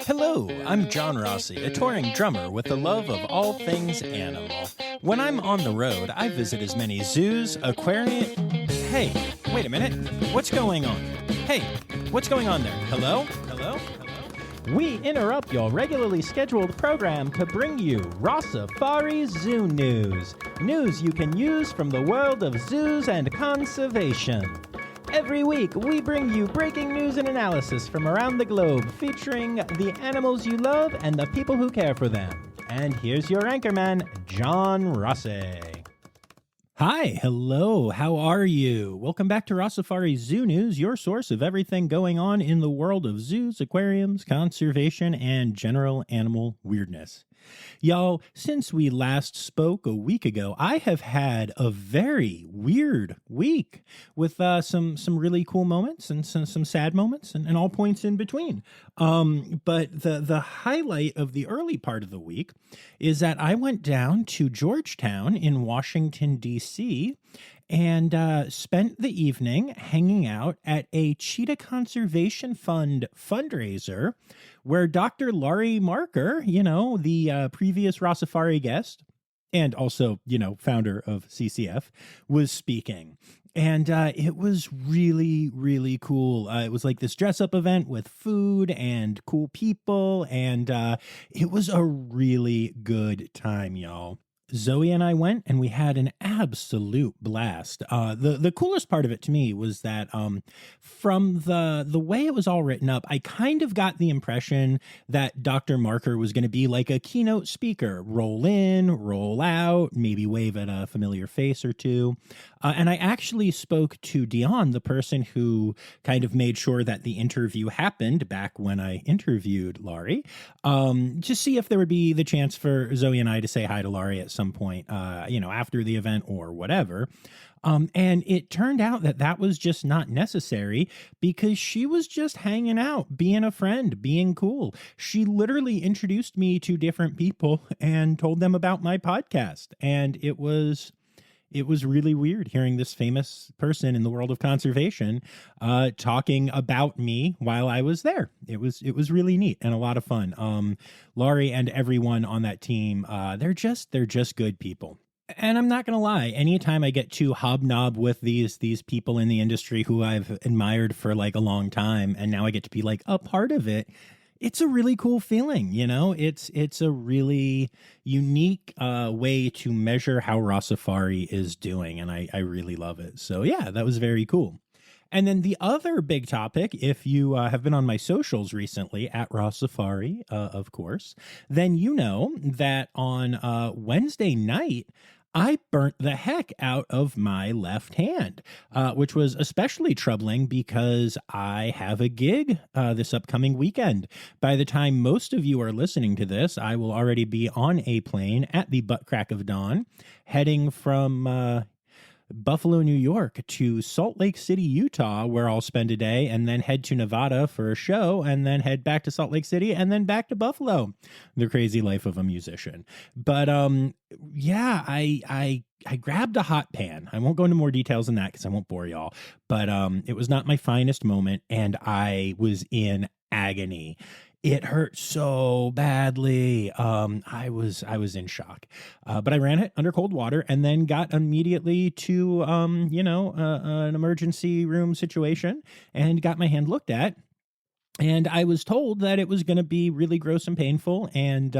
Hello, I'm John Rossi, a touring drummer with a love of all things animal. When I'm on the road, I visit as many zoos, aquariums. Hey, wait a minute. What's going on? Hey, what's going on there? Hello? Hello? Hello? We interrupt your regularly scheduled program to bring you Rossifari Zoo news. News you can use from the world of zoos and conservation. Every week, we bring you breaking news and analysis from around the globe, featuring the animals you love and the people who care for them. And here's your anchorman, John Rossi. Hi, hello, how are you? Welcome back to Rossifari Zoo News, your source of everything going on in the world of zoos, aquariums, conservation, and general animal weirdness. Y'all, since we last spoke a week ago, I have had a very weird week with some really cool moments and some sad moments and all points in between. But the highlight of the early part of the week is that I went down to Georgetown in Washington, D.C., and spent the evening hanging out at a Cheetah Conservation Fund fundraiser where Dr. Laurie Marker, the previous Rossifari guest, and also, founder of CCF, was speaking. And it was really, really cool. It was like this dress-up event with food and cool people, and it was a really good time, y'all. Zoe and I went, and we had an absolute blast. The coolest part of it to me was that from the way it was all written up, I kind of got the impression that Dr. Marker was going to be like a keynote speaker. Roll in, roll out, maybe wave at a familiar face or two. And I actually spoke to Dion, the person who kind of made sure that the interview happened back when I interviewed Laurie, to see if there would be the chance for Zoe and I to say hi to Laurie at some point, after the event or whatever. And it turned out that was just not necessary because she was just hanging out, being a friend, being cool. She literally introduced me to different people and told them about my podcast. And it was really weird hearing this famous person in the world of conservation talking about me while I was there. It was really neat and a lot of fun. Laurie and everyone on that team, they're just good people. And I'm not going to lie, anytime I get to hobnob with these people in the industry who I've admired for like a long time, and now I get to be like a part of it, it's a really cool feeling, It's a really unique way to measure how Rossifari is doing, and I really love it. So yeah, that was very cool. And then the other big topic, if you have been on my socials recently, at Rossifari, of course, then you know that on Wednesday night, I burnt the heck out of my left hand, which was especially troubling because I have a gig this upcoming weekend. By the time most of you are listening to this, I will already be on a plane at the butt crack of dawn, heading from Buffalo, New York to Salt Lake City, Utah, where I'll spend a day, and then head to Nevada for a show, and then head back to Salt Lake City, and then back to Buffalo. The crazy life of a musician. But yeah, I grabbed a hot pan. I won't go into more details than that because I won't bore y'all. But it was not my finest moment, and I was in agony. It hurt so badly. I was in shock, but I ran it under cold water and then got immediately to, an emergency room situation and got my hand looked at. And I was told that it was going to be really gross and painful, and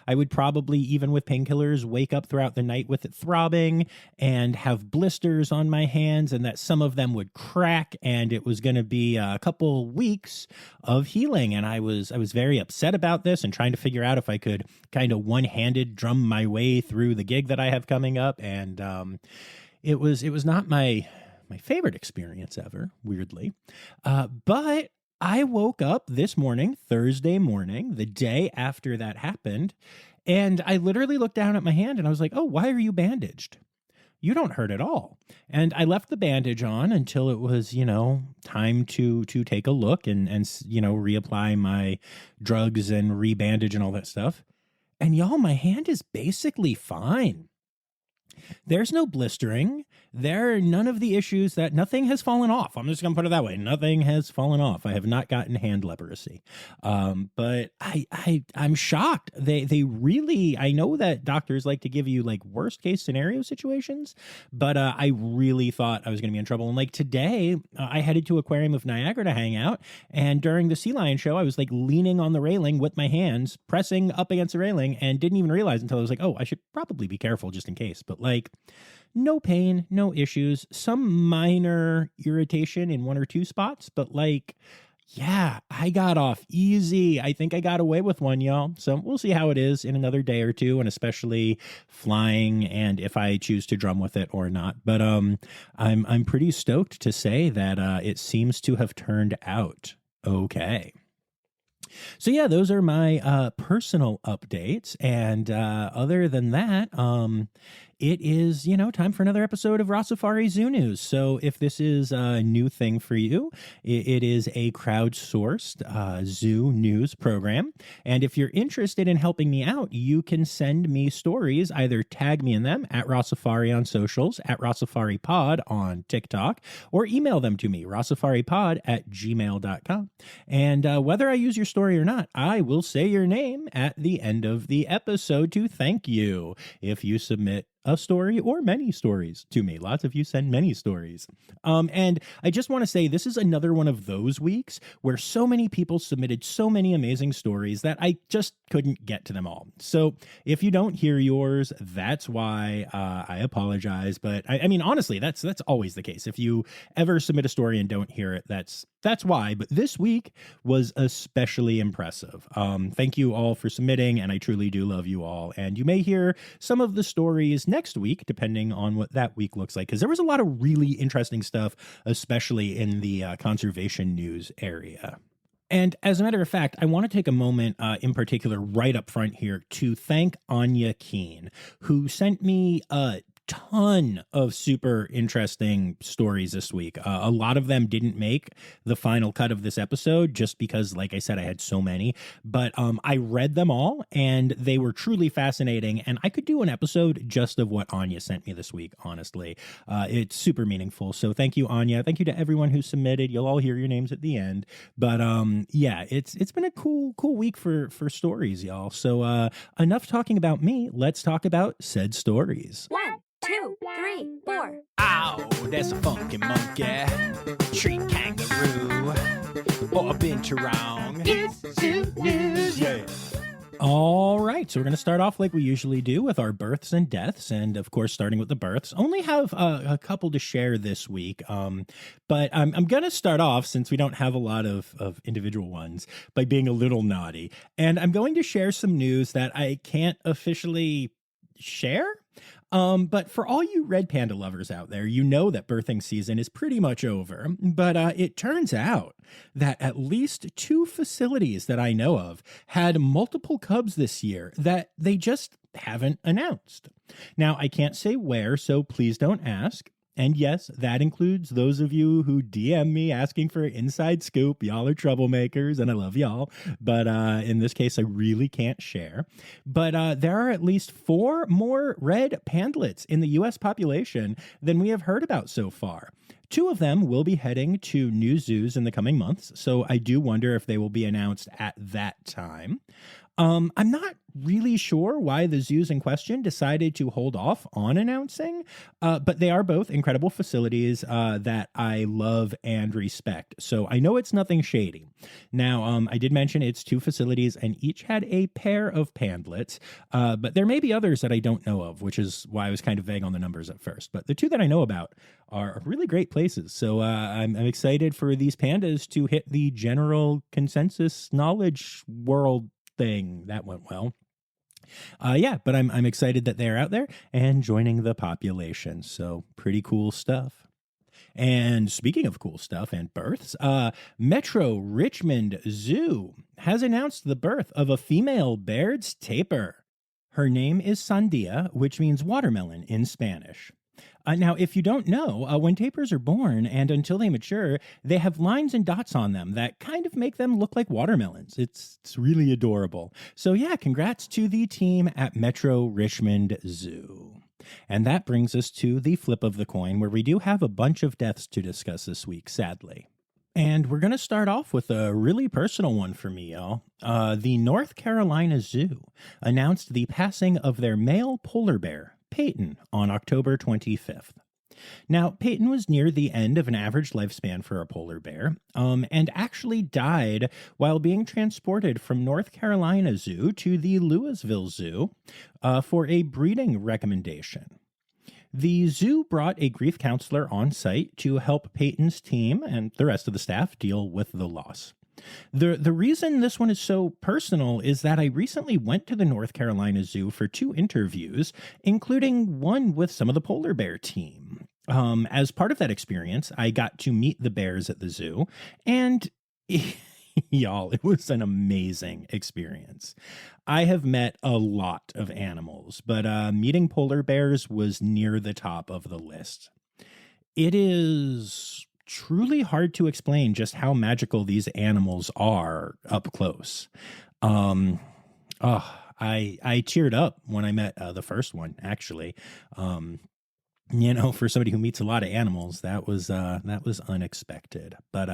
I would probably, even with painkillers, wake up throughout the night with it throbbing and have blisters on my hands, and that some of them would crack, and it was going to be a couple weeks of healing. And I was very upset about this and trying to figure out if I could kind of one-handed drum my way through the gig that I have coming up, and it was not my favorite experience ever, weirdly, but I woke up this morning, Thursday morning, the day after that happened, and I literally looked down at my hand and I was like, oh, why are you bandaged? You don't hurt at all. And I left the bandage on until it was, time to take a look and reapply my drugs and rebandage and all that stuff. And y'all, my hand is basically fine. There's no blistering. There are none of the issues nothing has fallen off. I'm just going to put it that way. Nothing has fallen off. I have not gotten hand leprosy. But I'm shocked. They really, I know that doctors like to give you like worst case scenario situations, but I really thought I was going to be in trouble. And like today, I headed to Aquarium of Niagara to hang out. And during the sea lion show, I was like leaning on the railing with my hands, pressing up against the railing, and didn't even realize until I was like, oh, I should probably be careful just in case. But like, no pain, no issues, some minor irritation in one or two spots, but like, yeah, I got off easy. I think I got away with one, y'all. So we'll see how it is in another day or two, and especially flying and if I choose to drum with it or not. But I'm pretty stoked to say that it seems to have turned out okay. So yeah, those are my personal updates. And other than that, it is, time for another episode of Rossifari Zoo News. So if this is a new thing for you, it is a crowdsourced zoo news program. And if you're interested in helping me out, you can send me stories, either tag me in them at Rossifari on socials, at Rossifari Pod on TikTok, or email them to me, rossifaripod@gmail.com. And whether I use your story or not, I will say your name at the end of the episode to thank you if you submit a story or many stories to me. Lots of you send many stories. And I just want to say this is another one of those weeks where so many people submitted so many amazing stories that I just couldn't get to them all. So if you don't hear yours, that's why. I apologize. But I mean, honestly, that's always the case. If you ever submit a story and don't hear it, that's why. But this week was especially impressive. Thank you all for submitting, and I truly do love you all. And you may hear some of the stories next week, depending on what that week looks like, because there was a lot of really interesting stuff, especially in the conservation news area. And as a matter of fact, I want to take a moment in particular right up front here to thank Anya Keene, who sent me a ton of super interesting stories this week. A lot of them didn't make the final cut of this episode just because, like I said, I had so many, but I read them all and they were truly fascinating. And I could do an episode just of what Anya sent me this week. Honestly, it's super meaningful. So thank you, Anya. Thank you to everyone who submitted. You'll all hear your names at the end, but yeah, it's been a cool week for stories, y'all. So enough talking about me. Let's talk about said stories. 1, 2, 3, 4. Ow, that's a funky monkey, tree kangaroo, or a binturong. It's Zoo News. Yeah. All right, so we're going to start off like we usually do with our births and deaths, and of course, starting with the births. Only have a couple to share this week, but I'm going to start off, since we don't have a lot of individual ones, by being a little naughty, and I'm going to share some news that I can't officially share. But for all you red panda lovers out there, you know that birthing season is pretty much over. But it turns out that at least 2 facilities that I know of had multiple cubs this year that they just haven't announced. Now, I can't say where, so please don't ask. And yes, that includes those of you who DM me asking for inside scoop. Y'all are troublemakers, and I love y'all. But in this case, I really can't share. But there are at least 4 more red pandlets in the U.S. population than we have heard about so far. 2 of them will be heading to new zoos in the coming months, so I do wonder if they will be announced at that time. I'm not really sure why the zoos in question decided to hold off on announcing, but they are both incredible facilities that I love and respect. So I know it's nothing shady. Now, I did mention it's 2 facilities and each had a pair of pandlets, but there may be others that I don't know of, which is why I was kind of vague on the numbers at first. But the 2 that I know about are really great places. So I'm excited for these pandas to hit the general consensus knowledge world thing. That went well. Yeah, but I'm excited that they're out there and joining the population. So pretty cool stuff. And speaking of cool stuff and births, Metro Richmond Zoo has announced the birth of a female Baird's tapir. Her name is Sandia, which means watermelon in Spanish. Now, if you don't know, when tapirs are born and until they mature, they have lines and dots on them that kind of make them look like watermelons. It's really adorable. So yeah, congrats to the team at Metro Richmond Zoo. And that brings us to the flip of the coin, where we do have a bunch of deaths to discuss this week, sadly. And we're going to start off with a really personal one for me, y'all. The North Carolina Zoo announced the passing of their male polar bear, Peyton, on October 25th. Now, Peyton was near the end of an average lifespan for a polar bear, and actually died while being transported from North Carolina Zoo to the Louisville Zoo for a breeding recommendation. The zoo brought a grief counselor on site to help Peyton's team and the rest of the staff deal with the loss. The reason this one is so personal is that I recently went to the North Carolina Zoo for 2 interviews, including one with some of the polar bear team. As part of that experience, I got to meet the bears at the zoo, and y'all, it was an amazing experience. I have met a lot of animals, but meeting polar bears was near the top of the list. It is truly hard to explain just how magical these animals are up close. I teared up when I met the first one, actually. For somebody who meets a lot of animals, that was unexpected. But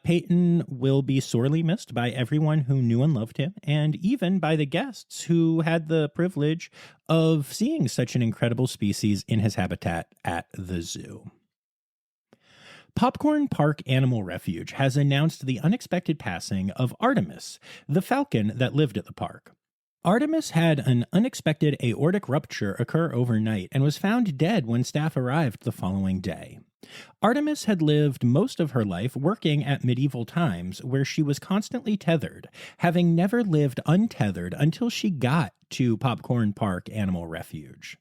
Peyton will be sorely missed by everyone who knew and loved him, and even by the guests who had the privilege of seeing such an incredible species in his habitat at the zoo. Popcorn Park Animal Refuge has announced the unexpected passing of Artemis, the falcon that lived at the park. Artemis had an unexpected aortic rupture occur overnight and was found dead when staff arrived the following day. Artemis had lived most of her life working at medieval times, where she was constantly tethered, having never lived untethered until she got to Popcorn Park Animal Refuge.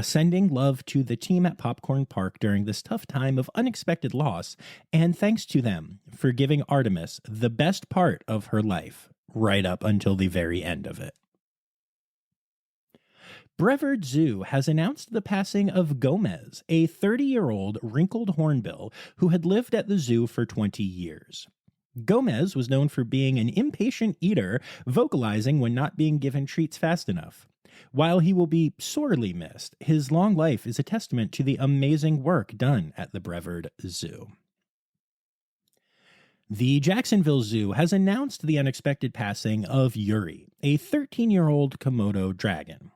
Sending love to the team at Popcorn Park during this tough time of unexpected loss, and thanks to them for giving Artemis the best part of her life, right up until the very end of it. Baird Zoo has announced the passing of Gomez, a 30-year-old wrinkled hornbill who had lived at the zoo for 20 years. Gomez was known for being an impatient eater, vocalizing when not being given treats fast enough. While he will be sorely missed, his long life is a testament to the amazing work done at the Baird Zoo. The Jacksonville Zoo has announced the unexpected passing of Yuri, a 13-year-old Komodo dragon.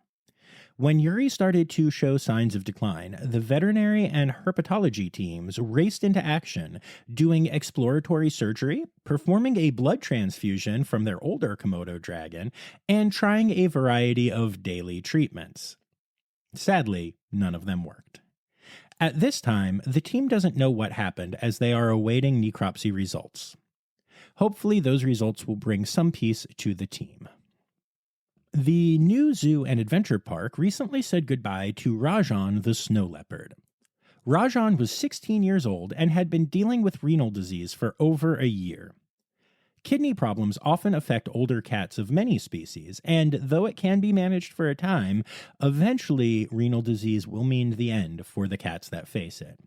When Yuri started to show signs of decline, the veterinary and herpetology teams raced into action, doing exploratory surgery, performing a blood transfusion from their older Komodo dragon, and trying a variety of daily treatments. Sadly, none of them worked. At this time, the team doesn't know what happened, as they are awaiting necropsy results. Hopefully, those results will bring some peace to the team. The new zoo and adventure park recently said goodbye to Rajan the snow leopard. Rajan was 16 years old and had been dealing with renal disease for over a year. Kidney problems often affect older cats of many species, and though it can be managed for a time, eventually renal disease will mean the end for the cats that face it.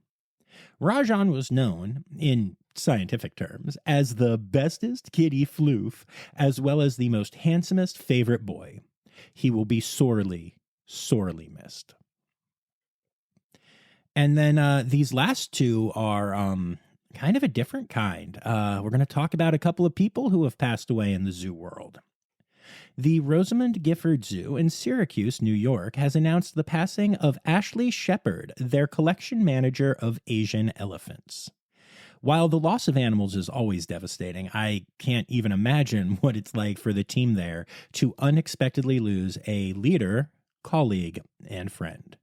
Rajan was known, in scientific terms, as the bestest kitty floof, as well as the most handsomest favorite boy. He will be sorely, sorely missed. And then these last two are kind of a different kind. We're going to talk about a couple of people who have passed away in the zoo world. The Rosamond Gifford Zoo in Syracuse, New York, has announced the passing of Ashley Shepard, their collection manager of Asian elephants. While the loss of animals is always devastating, I can't even imagine what it's like for the team there to unexpectedly lose a leader, colleague, and friend.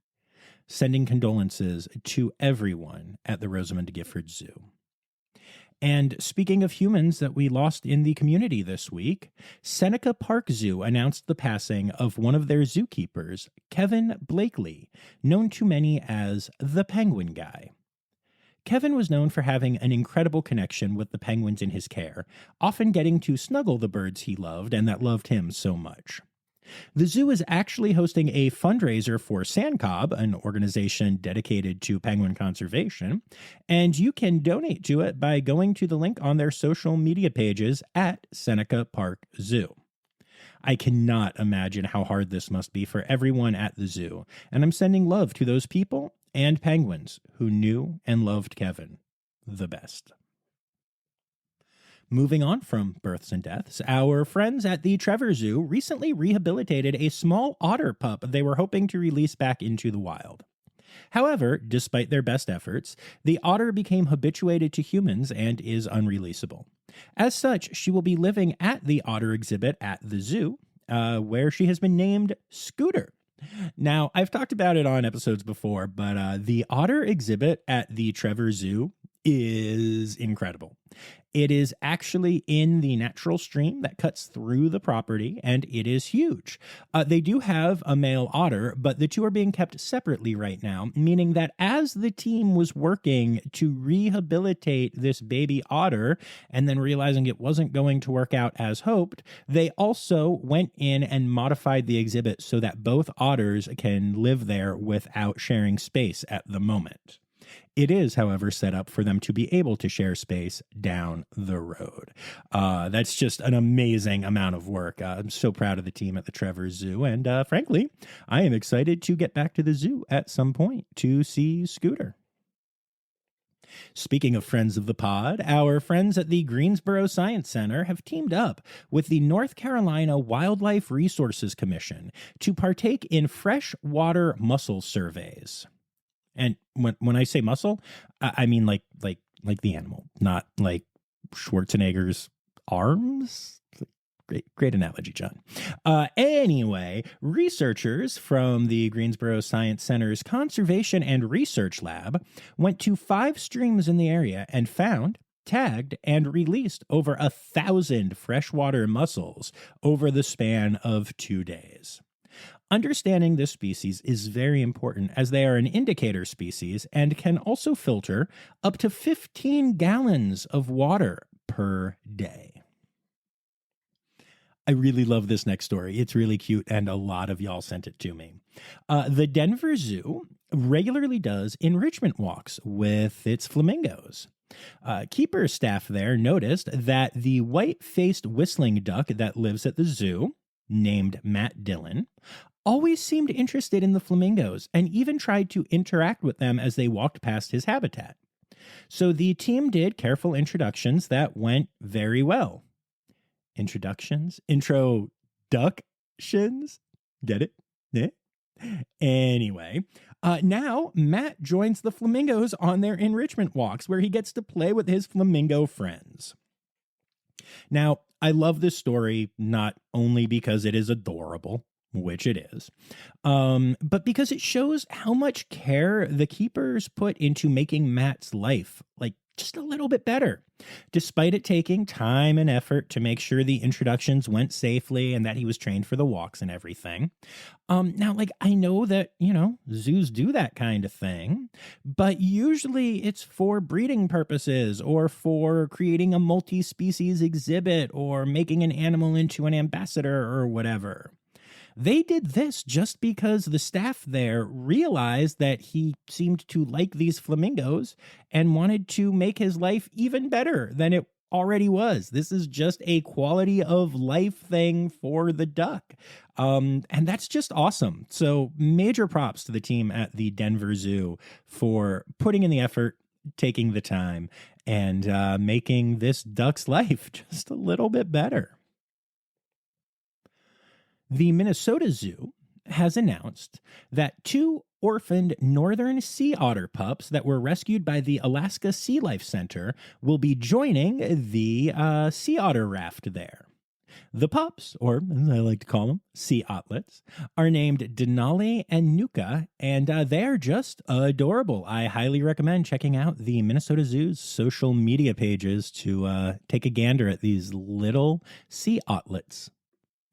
Sending condolences to everyone at the Rosamond Gifford Zoo. And speaking of humans that we lost in the community this week, Seneca Park Zoo announced the passing of one of their zookeepers, Kevin Blakely, known to many as the Penguin Guy. Kevin was known for having an incredible connection with the penguins in his care, often getting to snuggle the birds he loved and that loved him so much. The zoo is actually hosting a fundraiser for SANCOB, an organization dedicated to penguin conservation, and you can donate to it by going to the link on their social media pages at Seneca Park Zoo. I cannot imagine how hard this must be for everyone at the zoo, and I'm sending love to those people and penguins who knew and loved Kevin the best. Moving on from births and deaths, our friends at the Trevor Zoo recently rehabilitated a small otter pup they were hoping to release back into the wild. However, despite their best efforts, the otter became habituated to humans and is unreleasable. As such, she will be living at the otter exhibit at the zoo, where she has been named Scooter. Now, I've talked about it on episodes before, but the otter exhibit at the Trevor Zoo is incredible. It is actually in the natural stream that cuts through the property, and it is huge. They do have a male otter, but the two are being kept separately right now, meaning that as the team was working to rehabilitate this baby otter and then realizing it wasn't going to work out as hoped, they also went in and modified the exhibit so that both otters can live there without sharing space at the moment. It is, however, set up for them to be able to share space down the road. That's just an amazing amount of work. I'm so proud of the team at the Trevor Zoo. And frankly, I am excited to get back to the zoo at some point to see Scooter. Speaking of friends of the pod, our friends at the Greensboro Science Center have teamed up with the North Carolina Wildlife Resources Commission to partake in freshwater mussel surveys. And when I say muscle, I mean like the animal, not like Schwarzenegger's arms. Great analogy, John. Anyway, researchers from the Greensboro Science Center's Conservation and Research Lab went to 5 streams in the area and found, tagged, and released over 1,000 freshwater mussels over the span of 2 days. Understanding this species is very important as they are an indicator species and can also filter up to 15 gallons of water per day. I really love this next story. It's really cute, and a lot of y'all sent it to me. The Denver Zoo regularly does enrichment walks with its flamingos. Keeper staff there noticed that the white-faced whistling duck that lives at the zoo, named Matt Dillon, always seemed interested in the flamingos and even tried to interact with them as they walked past his habitat. So the team did careful introductions that went very well. Introductions? Introductions? Get it? Yeah. Anyway, now Matt joins the flamingos on their enrichment walks where he gets to play with his flamingo friends. Now, I love this story not only because it is adorable, which it is, but because it shows how much care the keepers put into making Matt's life, just a little bit better, despite it taking time and effort to make sure the introductions went safely and that he was trained for the walks and everything. Now, I know that, zoos do that kind of thing, but usually it's for breeding purposes or for creating a multi-species exhibit or making an animal into an ambassador or whatever. They did this just because the staff there realized that he seemed to like these flamingos and wanted to make his life even better than it already was. This is just a quality of life thing for the duck. And that's just awesome. So major props to the team at the Denver Zoo for putting in the effort, taking the time, and making this duck's life just a little bit better. The Minnesota Zoo has announced that 2 orphaned northern sea otter pups that were rescued by the Alaska Sea Life Center will be joining the sea otter raft there. The pups, or as I like to call them, sea otlets, are named Denali and Nuka, and they are just adorable. I highly recommend checking out the Minnesota Zoo's social media pages to take a gander at these little sea otlets.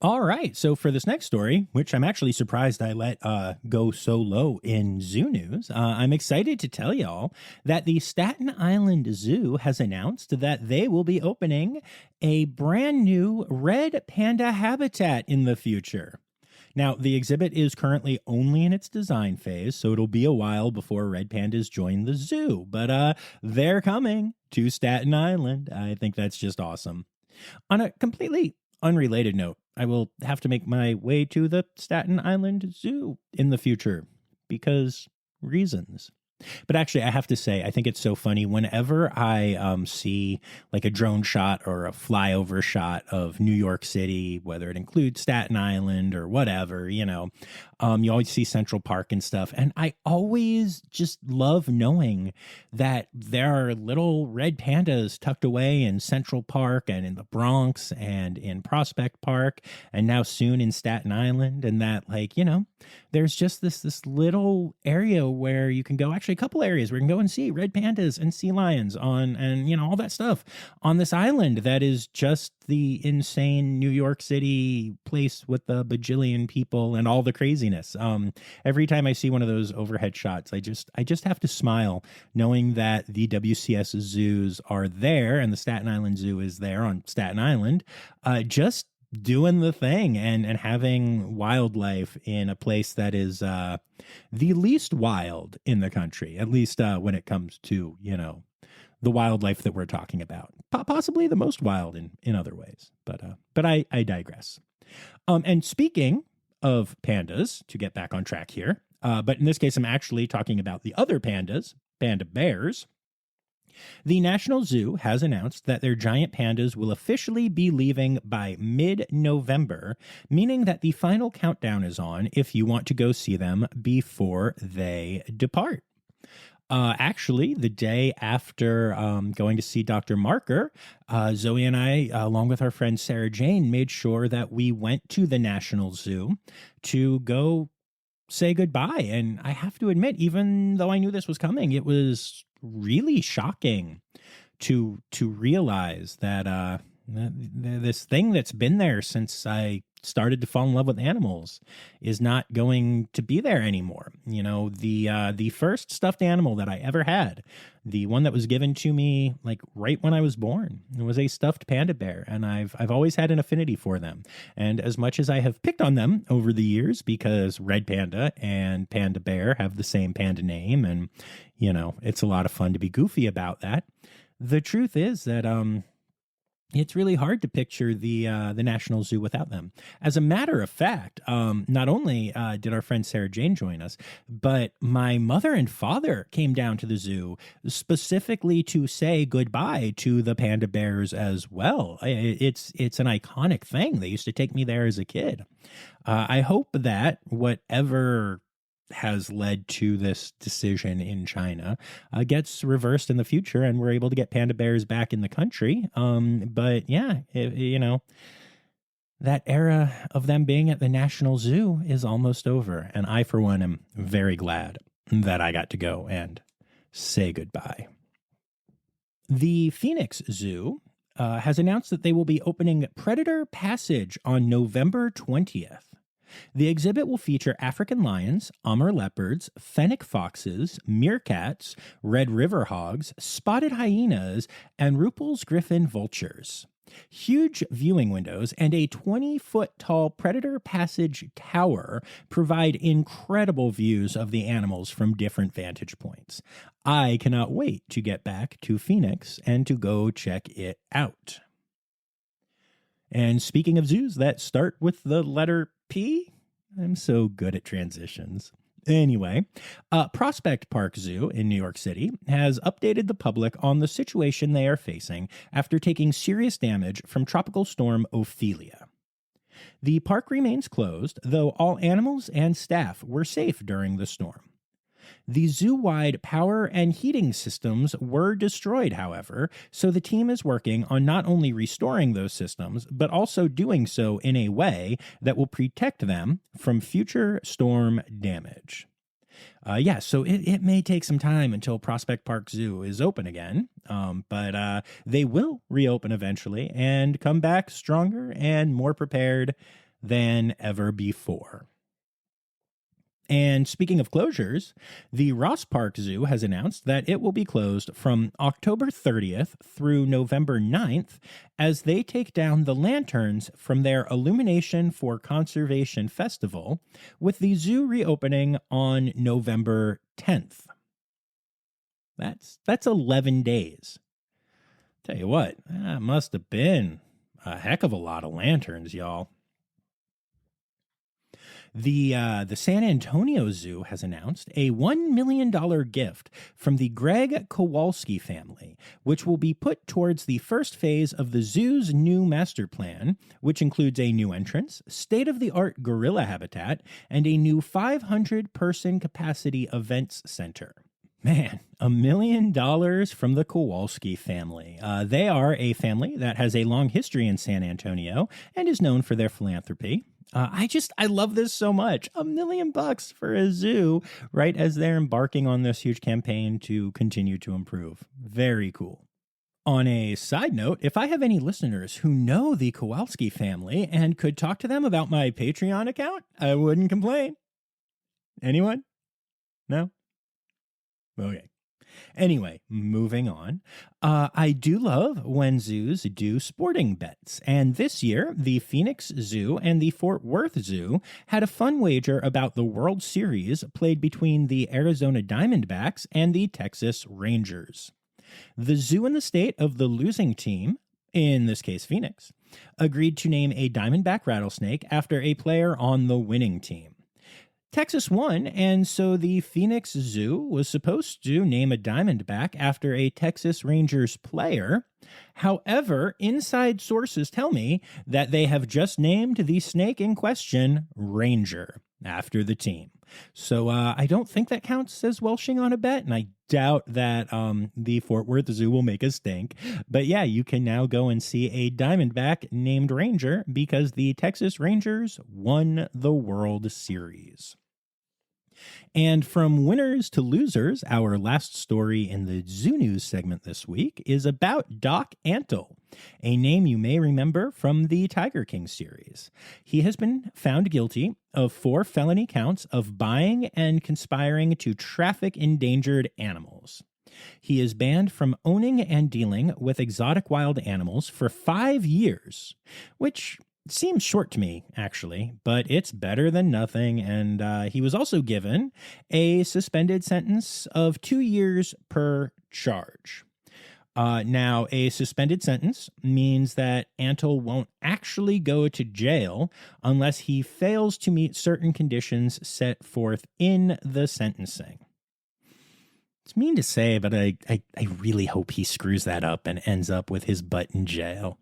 All right, so for this next story, which I'm actually surprised I let go so low in zoo news, I'm excited to tell y'all that the Staten Island Zoo has announced that they will be opening a brand new red panda habitat in the future. Now, the exhibit is currently only in its design phase, so it'll be a while before red pandas join the zoo, but they're coming to Staten Island. I think that's just awesome. On a completely unrelated note, I will have to make my way to the Staten Island Zoo in the future because reasons. But actually, I have to say, I think it's so funny whenever I see like a drone shot or a flyover shot of New York City, whether it includes Staten Island or whatever, you always see Central Park and stuff. And I always just love knowing that there are little red pandas tucked away in Central Park and in the Bronx and in Prospect Park and now soon in Staten Island. And that, there's just this little area where you can go, actually a couple areas where you can go and see red pandas and sea lions all that stuff on this island that is just the insane New York City place with the bajillion people and all the craziness. Every time I see one of those overhead shots, I just have to smile knowing that the WCS zoos are there and the Staten Island Zoo is there on Staten Island, just doing the thing and having wildlife in a place that is the least wild in the country, at least when it comes to, the wildlife that we're talking about. Possibly the most wild in other ways. But I digress. And speaking of pandas, to get back on track here, but in this case, I'm actually talking about the other pandas, panda bears. The National Zoo has announced that their giant pandas will officially be leaving by mid-November, meaning that the final countdown is on if you want to go see them before they depart. Actually, the day after going to see Dr. Marker, Zoe and I, along with our friend Sarah Jane, made sure that we went to the National Zoo to go say goodbye. And I have to admit, even though I knew this was coming, it was really shocking to realize that this thing that's been there since I started to fall in love with animals is not going to be there anymore. The first stuffed animal that I ever had, the one that was given to me like right when I was born, it was a stuffed panda bear, and I've always had an affinity for them. And as much as I have picked on them over the years because red panda and panda bear have the same panda name, and it's a lot of fun to be goofy about that, the truth is that it's really hard to picture the National Zoo without them. As a matter of fact, not only did our friend Sarah Jane join us, but my mother and father came down to the zoo specifically to say goodbye to the panda bears as well. It's an iconic thing. They used to take me there as a kid. I hope that whatever has led to this decision in China gets reversed in the future and we're able to get panda bears back in the country. But yeah, that era of them being at the National Zoo is almost over. And I, for one, am very glad that I got to go and say goodbye. The Phoenix Zoo has announced that they will be opening Predator Passage on November 20th. The exhibit will feature African lions, Amur leopards, fennec foxes, meerkats, red river hogs, spotted hyenas, and Ruppel's griffon vultures. Huge viewing windows and a 20-foot-tall Predator Passage tower provide incredible views of the animals from different vantage points. I cannot wait to get back to Phoenix and to go check it out. And speaking of zoos that start with the letter P, I'm so good at transitions. Anyway, Prospect Park Zoo in New York City has updated the public on the situation they are facing after taking serious damage from Tropical Storm Ophelia. The park remains closed, though all animals and staff were safe during the storm. The zoo-wide power and heating systems were destroyed, however, so the team is working on not only restoring those systems, but also doing so in a way that will protect them from future storm damage. So it may take some time until Prospect Park Zoo is open again, but they will reopen eventually and come back stronger and more prepared than ever before. And speaking of closures, the Ross Park Zoo has announced that it will be closed from October 30th through November 9th as they take down the lanterns from their Illumination for Conservation Festival, with the zoo reopening on November 10th. That's 11 days. Tell you what, that must have been a heck of a lot of lanterns, y'all. The San Antonio Zoo has announced a $1 million gift from the Greg Kowalski family, which will be put towards the first phase of the zoo's new master plan, which includes a new entrance, state-of-the-art gorilla habitat, and a new 500-person capacity events center. Man, $1 million from the Kowalski family. They are a family that has a long history in San Antonio and is known for their philanthropy. I love this so much. $1 million for a zoo, right as they're embarking on this huge campaign to continue to improve. Very cool. On a side note, if I have any listeners who know the Kowalski family and could talk to them about my Patreon account, I wouldn't complain. Anyone? No? Okay. Anyway, moving on. I do love when zoos do sporting bets. And this year, the Phoenix Zoo and the Fort Worth Zoo had a fun wager about the World Series played between the Arizona Diamondbacks and the Texas Rangers. The zoo in the state of the losing team, in this case Phoenix, agreed to name a diamondback rattlesnake after a player on the winning team. Texas won, and so the Phoenix Zoo was supposed to name a diamondback after a Texas Rangers player. However, inside sources tell me that they have just named the snake in question Ranger after the team. So I don't think that counts as welshing on a bet, and I doubt that the Fort Worth Zoo will make a stink. But yeah, you can now go and see a diamondback named Ranger because the Texas Rangers won the World Series. And from winners to losers, our last story in the Zoo News segment this week is about Doc Antle, a name you may remember from the Tiger King series. He has been found guilty of 4 felony counts of buying and conspiring to traffic endangered animals. He is banned from owning and dealing with exotic wild animals for 5 years, which seems short to me, actually, but it's better than nothing. And he was also given a suspended sentence of 2 years per charge. Now, a suspended sentence means that Antle won't actually go to jail unless he fails to meet certain conditions set forth in the sentencing. It's mean to say, but I really hope he screws that up and ends up with his butt in jail.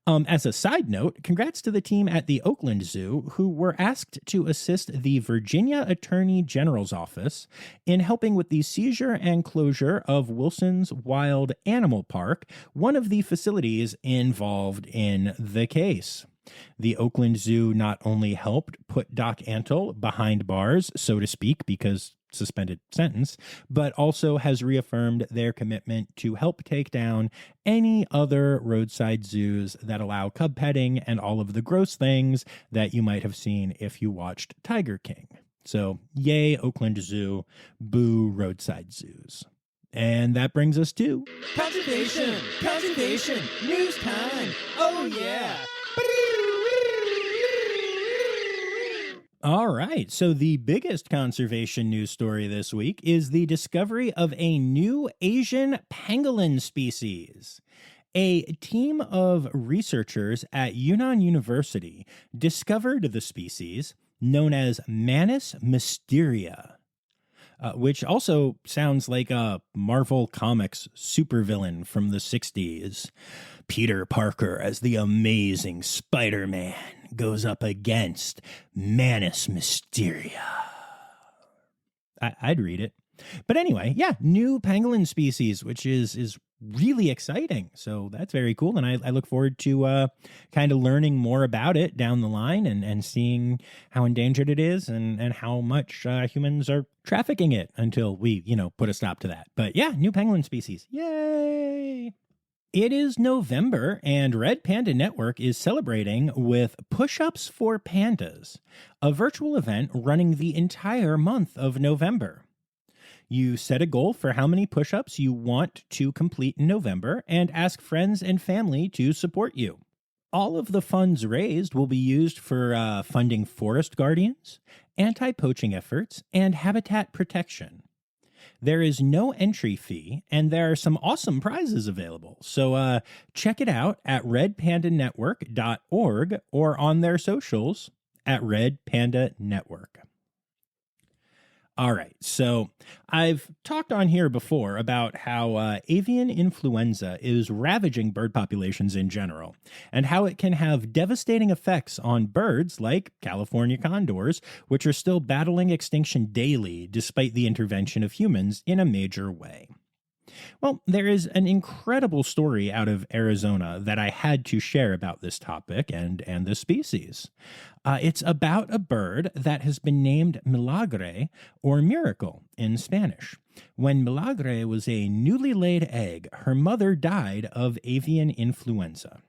As a side note, congrats to the team at the Oakland Zoo who were asked to assist the Virginia Attorney General's office in helping with the seizure and closure of Wilson's Wild Animal Park, one of the facilities involved in the case. The Oakland Zoo not only helped put Doc Antle behind bars, so to speak, because suspended sentence, but also has reaffirmed their commitment to help take down any other roadside zoos that allow cub petting and all of the gross things that you might have seen if you watched Tiger King. So, yay, Oakland Zoo, boo roadside zoos. And that brings us to Conservation! Conservation! News time! Oh yeah! All right, so the biggest conservation news story this week is the discovery of a new Asian pangolin species. A team of researchers at Yunnan University discovered the species known as Manus mysteria, which also sounds like a Marvel Comics supervillain from the 60s. Peter Parker as the amazing Spider-Man goes up against Manus mysteria. I'd read it. But anyway, yeah, new pangolin species, which is really exciting. So that's very cool. And I look forward to kind of learning more about it down the line and seeing how endangered it is and how much humans are trafficking it until we, put a stop to that. But yeah, new pangolin species. Yay! It is November, and Red Panda Network is celebrating with Push-Ups for Pandas, a virtual event running the entire month of November. You set a goal for how many push-ups you want to complete in November and ask friends and family to support you. All of the funds raised will be used for funding forest guardians, anti-poaching efforts, and habitat protection. There is no entry fee, and there are some awesome prizes available. So check it out at redpandanetwork.org or on their socials at Red Panda Network. All right, so I've talked on here before about how avian influenza is ravaging bird populations in general, and how it can have devastating effects on birds like California condors, which are still battling extinction daily despite the intervention of humans in a major way. Well, there is an incredible story out of Arizona that I had to share about this topic and the species. It's about a bird that has been named milagre, or miracle in Spanish. When milagre was a newly laid egg, her mother died of avian influenza.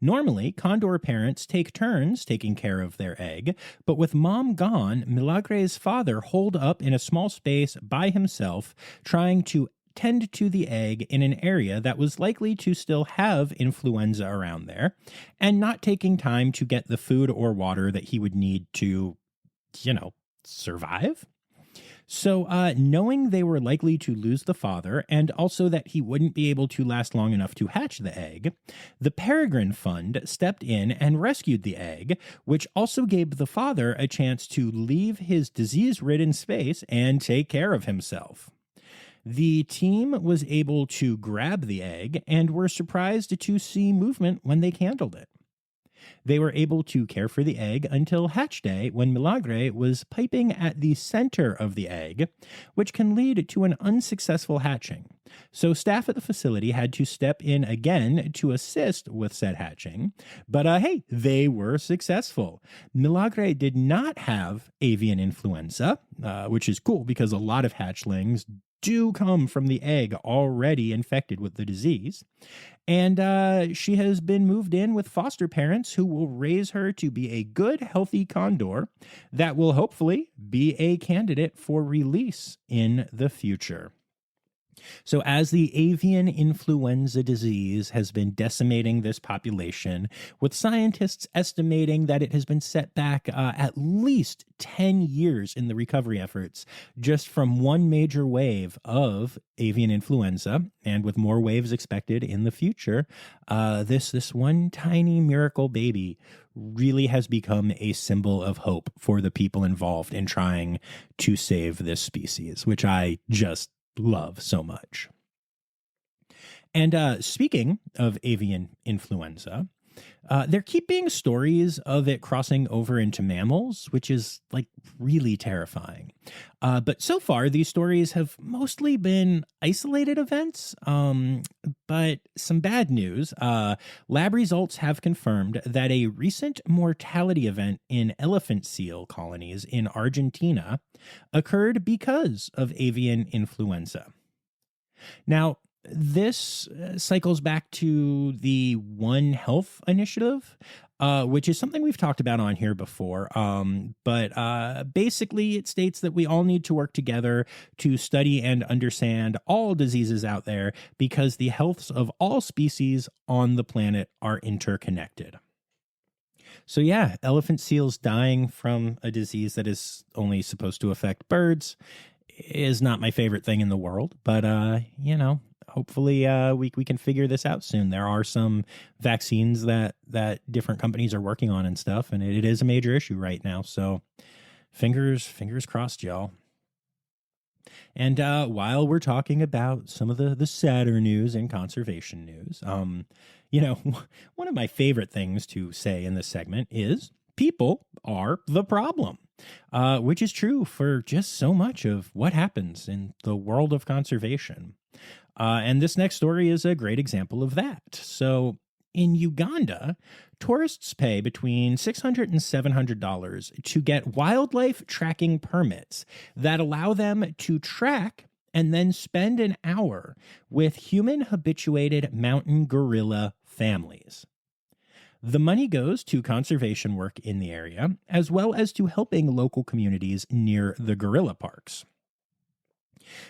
Normally, condor parents take turns taking care of their egg, but with mom gone, Milagre's father holed up in a small space by himself, trying to tend to the egg in an area that was likely to still have influenza around there, and not taking time to get the food or water that he would need to, survive. So, knowing they were likely to lose the father, and also that he wouldn't be able to last long enough to hatch the egg, the Peregrine Fund stepped in and rescued the egg, which also gave the father a chance to leave his disease-ridden space and take care of himself. The team was able to grab the egg and were surprised to see movement when they handled it. They were able to care for the egg until hatch day, when Milagre was piping at the center of the egg, which can lead to an unsuccessful hatching. So staff at the facility had to step in again to assist with said hatching. But hey, they were successful. Milagre did not have avian influenza, which is cool because a lot of hatchlings do come from the egg already infected with the disease. And she has been moved in with foster parents who will raise her to be a good, healthy condor that will hopefully be a candidate for release in the future. So as the avian influenza disease has been decimating this population, with scientists estimating that it has been set back at least 10 years in the recovery efforts just from one major wave of avian influenza, and with more waves expected in the future, this one tiny miracle baby really has become a symbol of hope for the people involved in trying to save this species, which I just love so much. And speaking of avian influenza, they're keeping stories of it crossing over into mammals, which is really terrifying. But so far, these stories have mostly been isolated events. But some bad news. Lab results have confirmed that a recent mortality event in elephant seal colonies in Argentina occurred because of avian influenza. Now, this cycles back to the One Health initiative, which is something we've talked about on here before. But basically, it states that we all need to work together to study and understand all diseases out there because the healths of all species on the planet are interconnected. So yeah, elephant seals dying from a disease that is only supposed to affect birds is not my favorite thing in the world, but hopefully we can figure this out soon. There are some vaccines that different companies are working on and stuff, and it is a major issue right now. So fingers crossed, y'all. And while we're talking about some of the sadder news and conservation news, one of my favorite things to say in this segment is people are the problem. Which is true for just so much of what happens in the world of conservation. And this next story is a great example of that. So in Uganda, tourists pay between $600 and $700 to get wildlife tracking permits that allow them to track and then spend an hour with human-habituated mountain gorilla families. The money goes to conservation work in the area, as well as to helping local communities near the gorilla parks.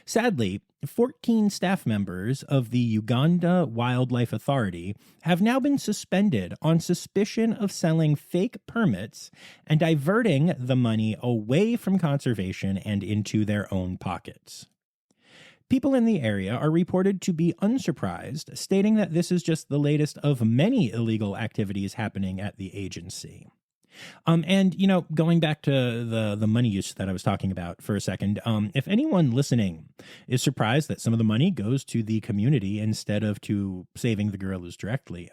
Sadly, 14 staff members of the Uganda Wildlife Authority have now been suspended on suspicion of selling fake permits and diverting the money away from conservation and into their own pockets. People in the area are reported to be unsurprised, stating that this is just the latest of many illegal activities happening at the agency. And, going back to the money use that I was talking about for a second, if anyone listening is surprised that some of the money goes to the community instead of to saving the gorillas directly,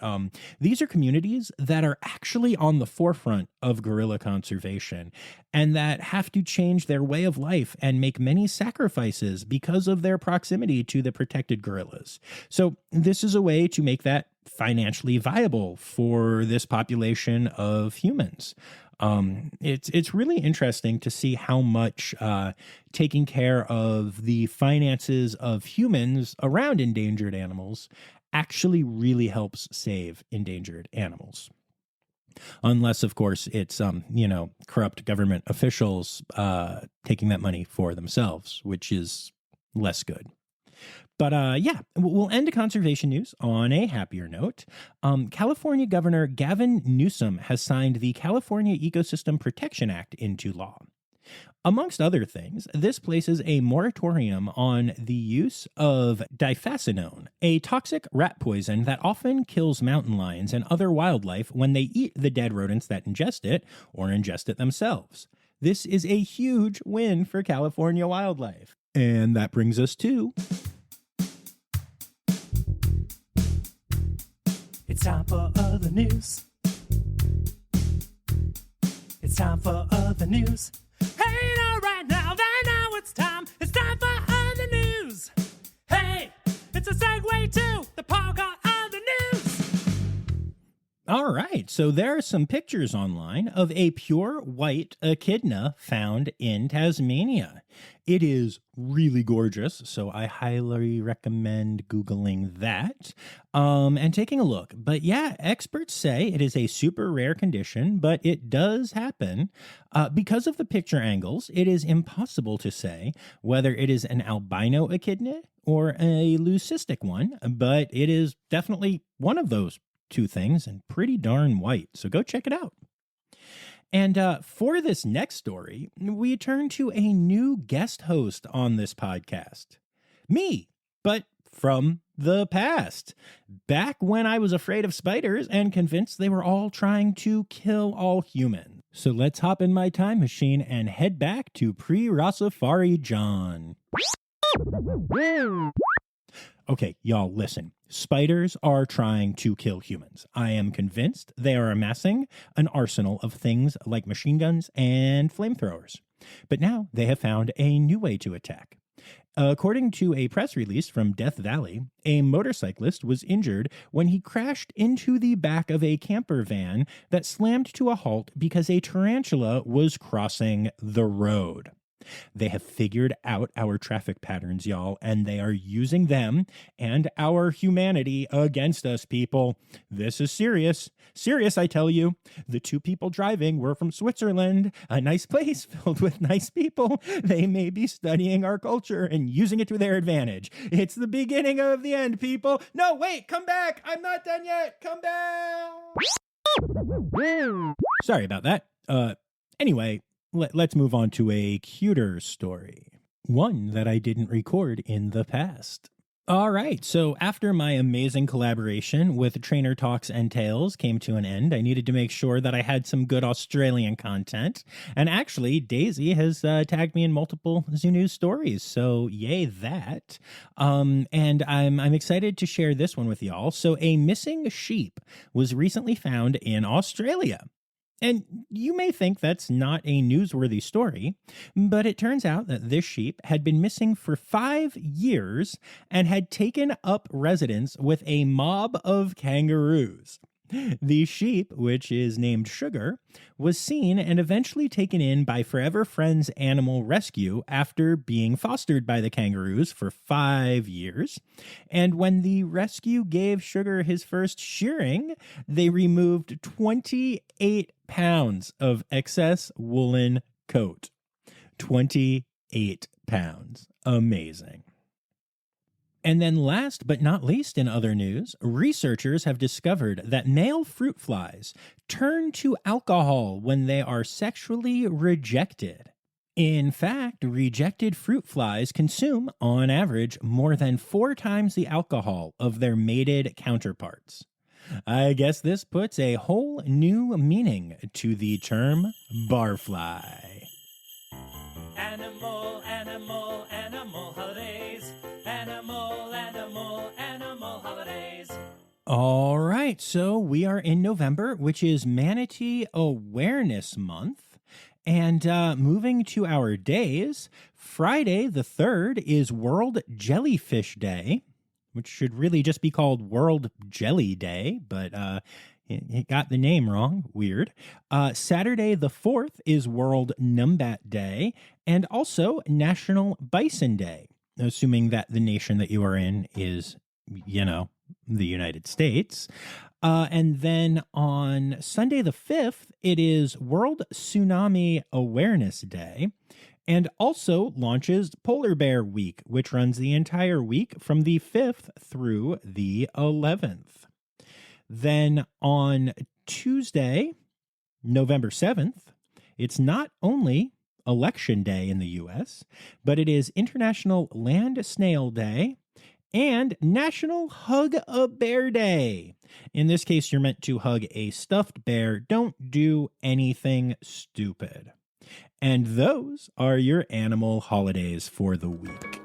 these are communities that are actually on the forefront of gorilla conservation and that have to change their way of life and make many sacrifices because of their proximity to the protected gorillas. So this is a way to make that financially viable for this population of humans. It's really interesting to see how much taking care of the finances of humans around endangered animals actually really helps save endangered animals. Unless, of course, it's corrupt government officials taking that money for themselves, which is less good. But we'll end conservation news on a happier note. California Governor Gavin Newsom has signed the California Ecosystem Protection Act into law. Amongst other things, this places a moratorium on the use of diphacinone, a toxic rat poison that often kills mountain lions and other wildlife when they eat the dead rodents that ingest it or ingest it themselves. This is a huge win for California wildlife. And that brings us to... It's time for other news. It's time for other news. Hey, now, right now, it's time. It's time for other news. Hey, it's a segue to the part called other news. All right, so there are some pictures online of a pure white echidna found in Tasmania. It is really gorgeous, so I highly recommend Googling that and taking a look. But yeah, experts say it is a super rare condition, but it does happen. Because of the picture angles, it is impossible to say whether it is an albino echidna or a leucistic one, but it is definitely one of those two things and pretty darn white. So go check it out. And for this next story, we turn to a new guest host on this podcast. Me, but from the past. Back when I was afraid of spiders and convinced they were all trying to kill all humans. So let's hop in my time machine and head back to pre-Rossifari John. Okay, y'all, listen. Spiders are trying to kill humans. I am convinced they are amassing an arsenal of things like machine guns and flamethrowers. But now they have found a new way to attack. According to a press release from Death Valley, a motorcyclist was injured when he crashed into the back of a camper van that slammed to a halt because a tarantula was crossing the road. They have figured out our traffic patterns, y'all, and they are using them and our humanity against us, people. This is serious. Serious, I tell you. The two people driving were from Switzerland, a nice place filled with nice people. They may be studying our culture and using it to their advantage. It's the beginning of the end, people. No, wait, come back. I'm not done yet. Come back. Sorry about that. Anyway, let's move on to a cuter story. One that I didn't record in the past. All right, so after my amazing collaboration with Trainer Talks and Tales came to an end, I needed to make sure that I had some good Australian content. And actually, Daisy has tagged me in multiple Zoo News stories, so yay that. And I'm excited to share this one with y'all. So a missing sheep was recently found in Australia. And you may think that's not a newsworthy story, but it turns out that this sheep had been missing for 5 years and had taken up residence with a mob of kangaroos. The sheep, which is named Sugar, was seen and eventually taken in by Forever Friends Animal Rescue after being fostered by the kangaroos for 5 years. And when the rescue gave Sugar his first shearing, they removed 28 pounds of excess woolen coat. 28 pounds. Amazing. And then last but not least in other news, researchers have discovered that male fruit flies turn to alcohol when they are sexually rejected. In fact, rejected fruit flies consume, on average, more than 4 times the alcohol of their mated counterparts. I guess this puts a whole new meaning to the term barfly. Animal, animal, animal holidays. Animal, animal, animal holidays. All right, so we are in November, which is Manatee Awareness Month. And moving to our days, Friday the 3rd is World Jellyfish Day, which should really just be called World Jelly Day, but it got the name wrong. Weird. Saturday the 4th is World Numbat Day, and also National Bison Day, assuming that the nation that you are in is, the United States. And then on Sunday the 5th, it is World Tsunami Awareness Day, and also launches Polar Bear Week, which runs the entire week from the 5th through the 11th. Then on Tuesday, November 7th, it's not only Election Day in the U.S., but it is International Land Snail Day and National Hug a Bear Day. In this case, you're meant to hug a stuffed bear. Don't do anything stupid. And those are your animal holidays for the week.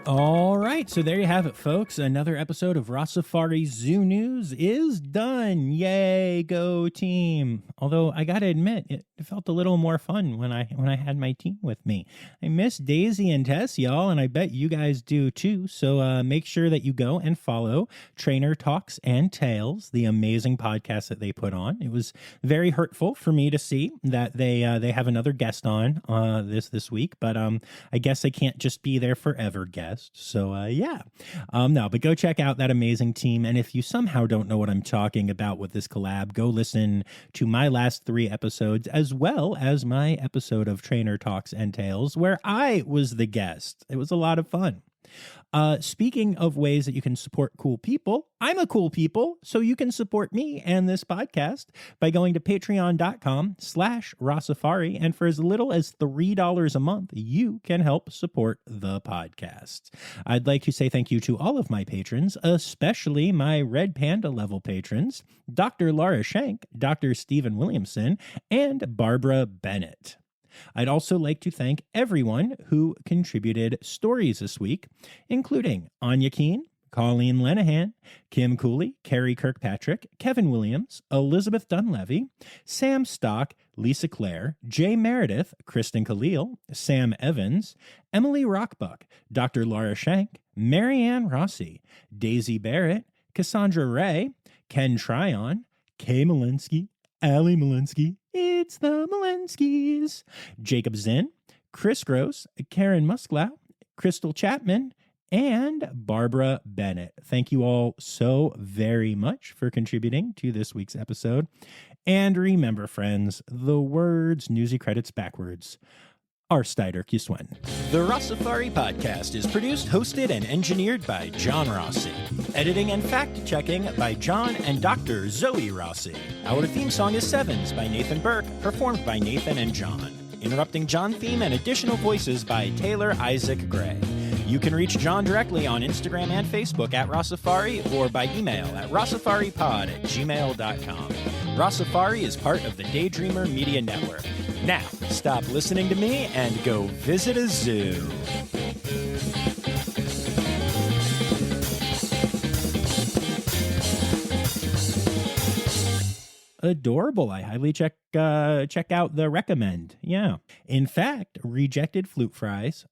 All right, so there you have it, folks. Another episode of Rossifari Zoo News is done. Yay, go team. Although I gotta admit, it felt a little more fun when I had my team with me. I miss Daisy and Tess, y'all, and I bet you guys do too. So make sure that you go and follow Trainer Talks and Tales, the amazing podcast that they put on. It was very hurtful for me to see that they have another guest on this week, but I guess I can't just be their forever guest. So, no, but go check out that amazing team. And if you somehow don't know what I'm talking about with this collab, go listen to my last 3 episodes, as well as my episode of Trainer Talks and Tales, where I was the guest. It was a lot of fun. Speaking of ways that you can support cool people, I'm a cool people, so you can support me and this podcast by going to patreon.com/Rossifari, and for as little as $3 a month, you can help support the podcast. I'd like to say thank you to all of my patrons, especially my Red Panda level patrons, Dr. Laura Schenk, Dr. Stephen Williamson, and Barbara Bennett. I'd also like to thank everyone who contributed stories this week, including Anya Keene, Colleen Lenahan, Kim Cooley, Carrie Kirkpatrick, Kevin Williams, Elizabeth Dunlevy, Sam Stock, Lisa Clare, Jay Meredith, Kristen Khalil, Sam Evans, Emily Rockbuck, Dr. Laura Schenk, Marianne Rossi, Daisy Barrett, Cassandra Ray, Ken Tryon, Kay Malinsky, Allie Malinsky, it's the Malinskys, Jacob Zinn, Chris Gross, Karen Musklau, Crystal Chapman, and Barbara Bennett. Thank you all so very much for contributing to this week's episode. And remember, friends, the words Newsy credits backwards are Steider Kiswen. The Rossifari podcast is produced, hosted, and engineered by John Rossi. Editing and fact-checking by John and Dr. Zoe Rossi. Our theme song is Sevens by Nathan Burke, performed by Nathan and John. Interrupting John theme and additional voices by Taylor Isaac Gray. You can reach John directly on Instagram and Facebook at Rossifari, or by email at rossifaripod@gmail.com. Rossifari is part of the Daydreamer Media Network. Now, stop listening to me and go visit a zoo. Adorable. I highly check out the recommend. Yeah. In fact, rejected flute fries.